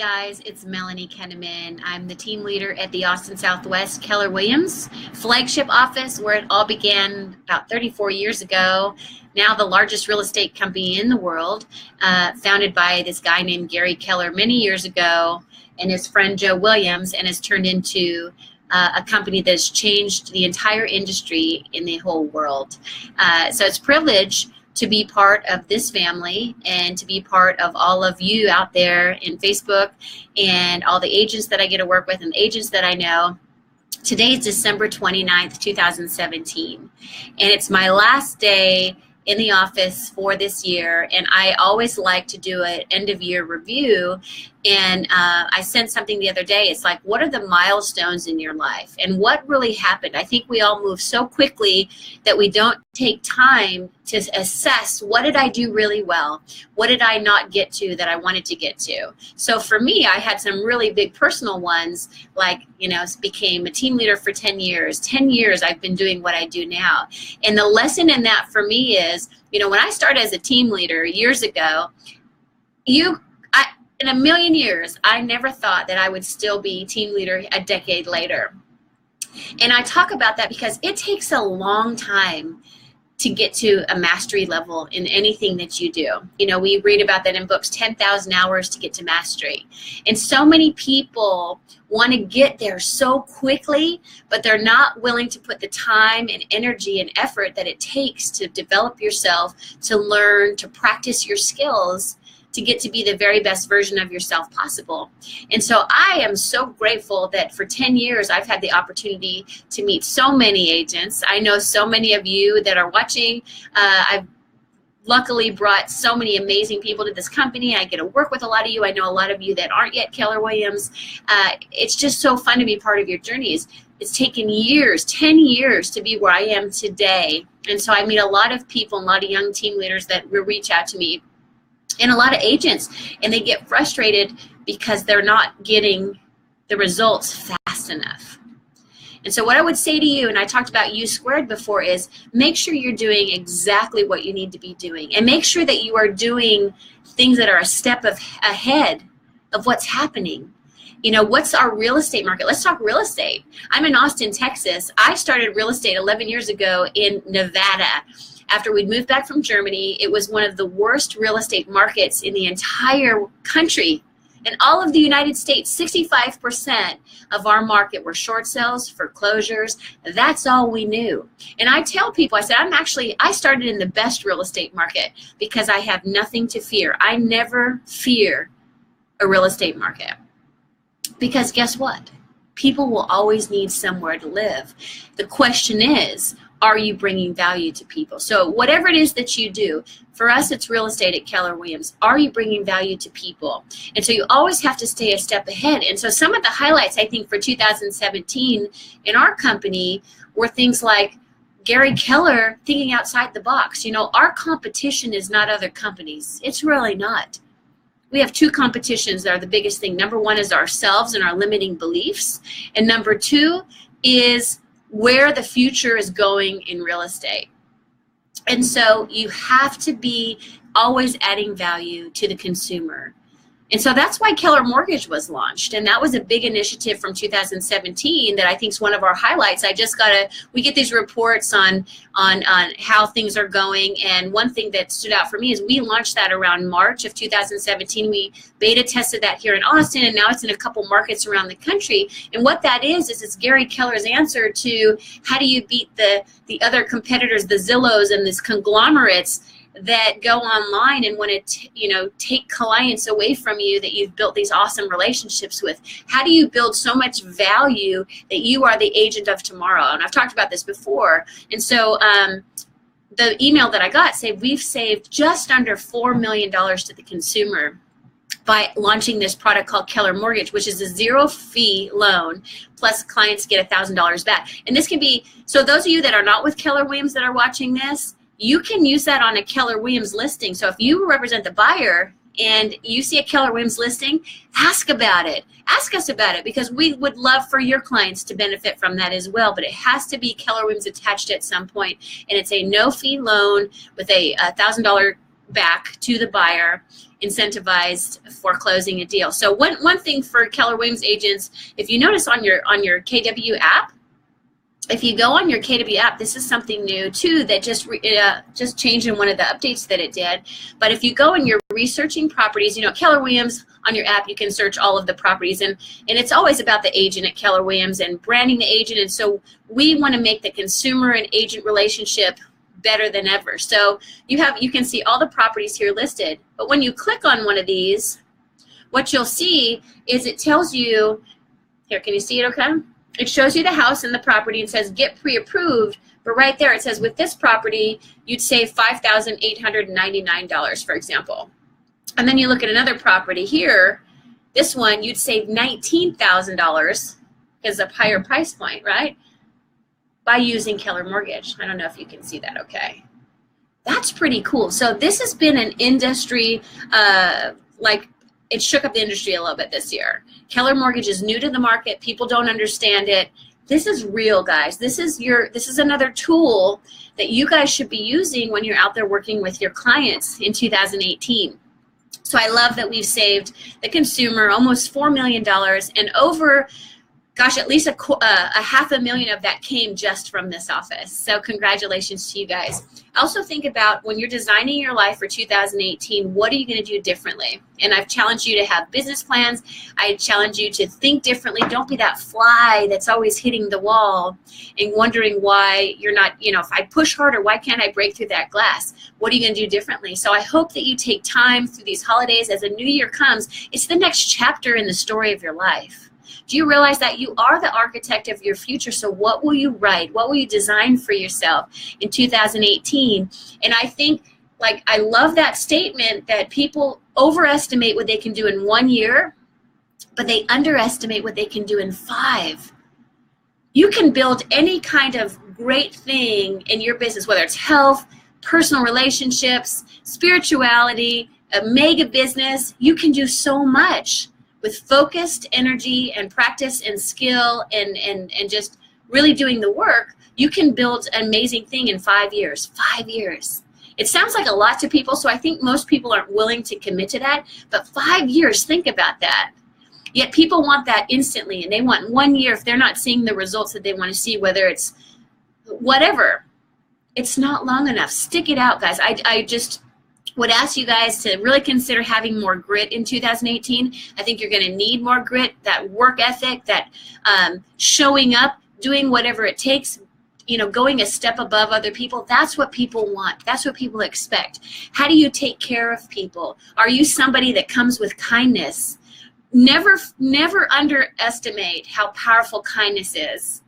Guys, it's Melanie Kenneman. I'm the team leader at the Austin Southwest Keller Williams flagship office, where it all began about 34 years ago. Now the largest real estate company in the world, founded by this guy named Gary Keller many years ago and his friend Joe Williams, and has turned into a company that's changed the entire industry in the whole world. So it's a privilege to be part of this family and to be part of all of you out there in Facebook and all the agents that I get to work with and the agents that I know. Today is December 29th, 2017, and it's my last day in the office for this year, and I always like to do an end of year review. And I sent something the other day. It's like, what are the milestones in your life and what really happened? I think we all move so quickly that we don't take time to assess, what did I do really well? What did I not get to that I wanted to get to? So for me, I had some really big personal ones, like, became a team leader for 10 years. 10 years I've been doing what I do now. And the lesson in that for me is, when I started as a team leader years ago, in a million years, I never thought that I would still be team leader a decade later. And I talk about that because it takes a long time to get to a mastery level in anything that you do. We read about that in books, 10,000 hours to get to mastery. And so many people want to get there so quickly, but they're not willing to put the time and energy and effort that it takes to develop yourself, to learn, to practice your skills, to get to be the very best version of yourself possible. And so I am so grateful that for 10 years I've had the opportunity to meet so many agents. I know so many of you that are watching. I've luckily brought so many amazing people to this company. I get to work with a lot of you. I know a lot of you that aren't yet Keller Williams. It's just so fun to be part of your journeys. It's taken years, 10 years to be where I am today. And so I meet a lot of people, a lot of young team leaders that will reach out to me, and a lot of agents, and they get frustrated because they're not getting the results fast enough. And so what I would say to you, and I talked about U squared before, is make sure you're doing exactly what you need to be doing, and make sure that you are doing things that are a step ahead of what's happening. What's our real estate market? Let's talk real estate. I'm in Austin, Texas. I started real estate 11 years ago in Nevada. After we'd moved back from Germany, it was one of the worst real estate markets in the entire country. In all of the United States, 65% of our market were short sales, foreclosures. That's all we knew. And I tell people, I said, I started in the best real estate market because I have nothing to fear. I never fear a real estate market. Because guess what? People will always need somewhere to live. The question is, are you bringing value to people? So whatever it is that you do, for us, it's real estate at Keller Williams. Are you bringing value to people? And so you always have to stay a step ahead. And so some of the highlights, I think, for 2017 in our company were things like Gary Keller thinking outside the box. Our competition is not other companies. It's really not. We have two competitions that are the biggest thing. Number one is ourselves and our limiting beliefs. And number two is where the future is going in real estate. And so you have to be always adding value to the consumer. And so that's why Keller Mortgage was launched. And that was a big initiative from 2017 that I think is one of our highlights. We get these reports on how things are going. And one thing that stood out for me is we launched that around March of 2017. We beta tested that here in Austin, and now it's in a couple markets around the country. And what that is it's Gary Keller's answer to how do you beat the other competitors, the Zillows and these conglomerates that go online and want to take clients away from you that you've built these awesome relationships with. How do you build so much value that you are the agent of tomorrow? And I've talked about this before. And so the email that I got said we've saved just under $4 million to the consumer by launching this product called Keller Mortgage, which is a zero-fee loan, plus clients get $1,000 back. And this can be, so those of you that are not with Keller Williams that are watching this, you can use that on a Keller Williams listing. So if you represent the buyer and you see a Keller Williams listing, ask about it. Ask us about it, because we would love for your clients to benefit from that as well. But it has to be Keller Williams attached at some point. And it's a no-fee loan with a $1,000 back to the buyer, incentivized for closing a deal. So one thing for Keller Williams agents, if you notice on your KW app, if you go on your KW app, this is something new too that just changed in one of the updates that it did. But if you go and you're researching properties, Keller Williams on your app, you can search all of the properties, and it's always about the agent at Keller Williams and branding the agent. And so we want to make the consumer and agent relationship better than ever. So you can see all the properties here listed. But when you click on one of these, what you'll see is it tells you here. Can you see it? Okay. It shows you the house and the property and says get pre-approved, but right there it says with this property you'd save $5,899, for example. And then you look at another property here, this one you'd save $19,000 because of a higher price point, right? By using Keller Mortgage. I don't know if you can see that okay. That's pretty cool. So this has been an industry, it shook up the industry a little bit this year. Keller Mortgage is new to the market. People don't understand it. This is real, guys. This is another tool that you guys should be using when you're out there working with your clients in 2018. So I love that we've saved the consumer almost $4 million, and over, gosh, at least a $500,000 of that came just from this office. So congratulations to you guys. Also think about when you're designing your life for 2018, what are you going to do differently? And I've challenged you to have business plans. I challenge you to think differently. Don't be that fly that's always hitting the wall and wondering why you're not, if I push harder, why can't I break through that glass? What are you going to do differently? So I hope that you take time through these holidays as a new year comes. It's the next chapter in the story of your life. Do you realize that you are the architect of your future? So what will you write? What will you design for yourself in 2018? And I think, I love that statement that people overestimate what they can do in 1 year, but they underestimate what they can do in 5. You can build any kind of great thing in your business, whether it's health, personal relationships, spirituality, a mega business. You can do so much with focused energy and practice and skill and just really doing the work. You can build an amazing thing in 5 years. 5 years. It sounds like a lot to people, so I think most people aren't willing to commit to that. But 5 years, think about that. Yet people want that instantly, and they want 1 year if they're not seeing the results that they want to see, whether it's whatever. It's not long enough. Stick it out, guys. I just would ask you guys to really consider having more grit in 2018. I think you're going to need more grit, that work ethic, that showing up, doing whatever it takes, going a step above other people. That's what people want. That's what people expect. How do you take care of people? Are you somebody that comes with kindness? Never underestimate how powerful kindness is.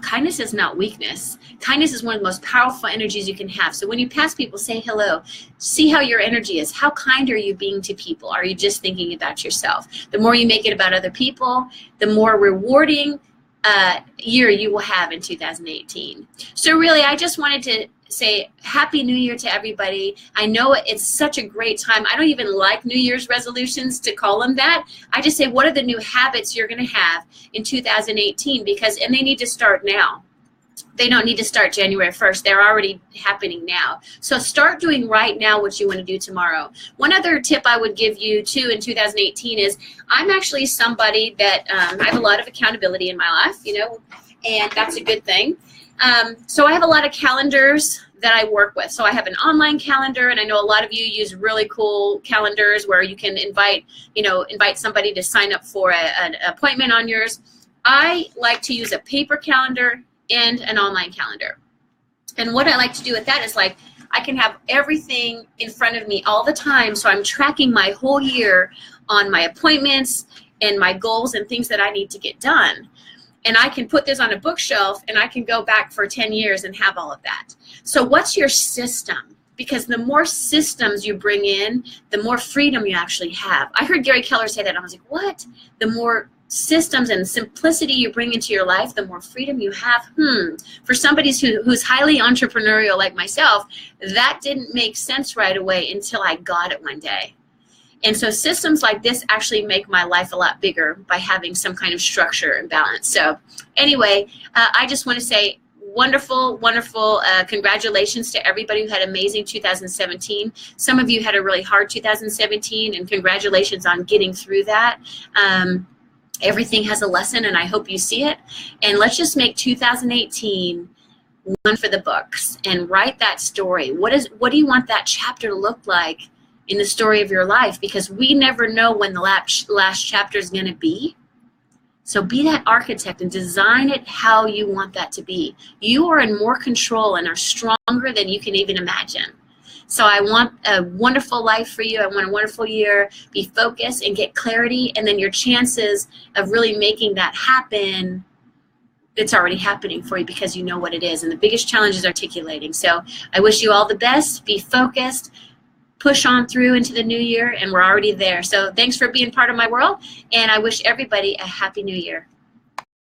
Kindness is not weakness. Kindness is one of the most powerful energies you can have. So when you pass people, say hello. See how your energy is. How kind are you being to people? Are you just thinking about yourself? The more you make it about other people, the more rewarding year you will have in 2018. So really, I just wanted to say Happy New Year to everybody. I know it's such a great time. I don't even like New Year's resolutions to call them that. I just say, what are the new habits you're going to have in 2018? And they need to start now. They don't need to start January 1st. They're already happening now. So start doing right now what you want to do tomorrow. One other tip I would give you too in 2018 is I'm actually somebody that I have a lot of accountability in my life, and that's a good thing. So I have a lot of calendars that I work with. So I have an online calendar, and I know a lot of you use really cool calendars where you can invite somebody to sign up for an appointment on yours. I like to use a paper calendar and an online calendar. And what I like to do with that is I can have everything in front of me all the time. So I'm tracking my whole year on my appointments and my goals and things that I need to get done. And I can put this on a bookshelf, and I can go back for 10 years and have all of that. So what's your system? Because the more systems you bring in, the more freedom you actually have. I heard Gary Keller say that, and I was like, what? The more systems and simplicity you bring into your life, the more freedom you have. For somebody who's highly entrepreneurial like myself, that didn't make sense right away until I got it one day. And so systems like this actually make my life a lot bigger by having some kind of structure and balance. So anyway, I just want to say, wonderful, wonderful congratulations to everybody who had amazing 2017. Some of you had a really hard 2017, and congratulations on getting through that. Everything has a lesson, and I hope you see it. And let's just make 2018 one for the books and write that story. What do you want that chapter to look like in the story of your life? Because we never know when the last chapter is going to be. So be that architect and design it how you want that to be. You are in more control and are stronger than you can even imagine. So I want a wonderful life for you. I want a wonderful year. Be focused and get clarity, and then your chances of really making that happen, it's already happening for you because you know what it is. And the biggest challenge is articulating. So I wish you all the best. Be focused. Push on through into the new year, and we're already there. So thanks for being part of my world, and I wish everybody a happy new year.